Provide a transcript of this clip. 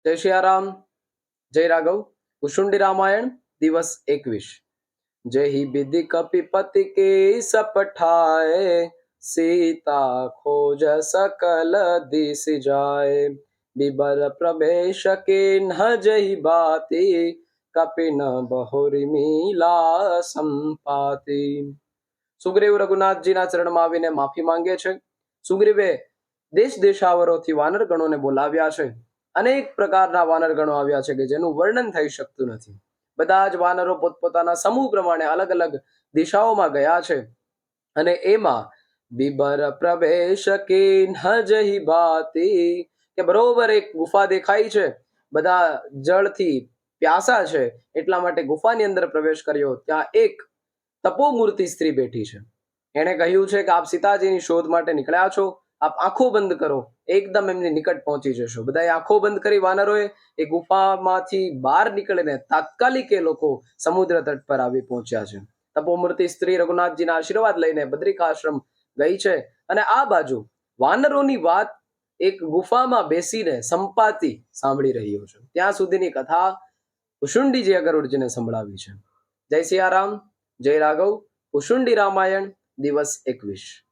जय सियाराम, जय राघव। कुशुंडी रामायण दिवस 21। जय ही विधि कपिपति के सपठाए, सीता खोज सकल दिस जाए। बिबर प्रवेश के न जही बाती, कपि न बहुरी मीला संपाती। સુગ્રીવ રઘુનાથજીના ચરણમાં આવીને માફી માંગે છે. સુગ્રીવે દેશ દેશાવરોથી વાનર ગણોને બોલાવ્યા છે. અનેક પ્રકારના વાનર ગણો આવ્યા છે કે જેનું વર્ણન થઈ શકતું નથી. બધા જ વાનરો પોતપોતાના સમૂહ પ્રમાણે અલગ અલગ દિશાઓમાં ગયા છે અને એમાં બિબર પ્રવેશ કે ન જહી બાતી, કે બરોબર એક ગુફા દેખાઈ છે. બધા જળથી પ્યાસા છે એટલા માટે ગુફાની અંદર પ્રવેશ કર્યો. ત્યાં એક તપોમૂર્તિ સ્ત્રી બેઠી છે. એણે કહ્યું છે કે આપ સીતાજીની શોધ માટે નીકળ્યા છો, આપ આંખો બંધ કરો, એકદમ એમની નિકટ પહોંચી જશો. બધાએ આંખો બંધ કરી વાનરોએ એ ગુફામાંથી બહાર નીકળીને તાત્કાલિક એ લોકો સમુદ્ર તટ પર આવી પહોંચ્યા છે. તપોમૂર્તિ સ્ત્રી રઘુનાથજીના આશીર્વાદ લઈને બદ્રિકાશ્રમ ગઈ છે અને આ બાજુ વાનરોની વાત એક ગુફામાં બેસીને સંપાતી સાંભળી રહ્યો છે. ત્યાં સુધીની કથા કુશુંડીજીએ ગરુડજીને સંભળાવી છે. જય સિયારામ, જય રાઘવ. કુશુંડી રામાયણ દિવસ 21।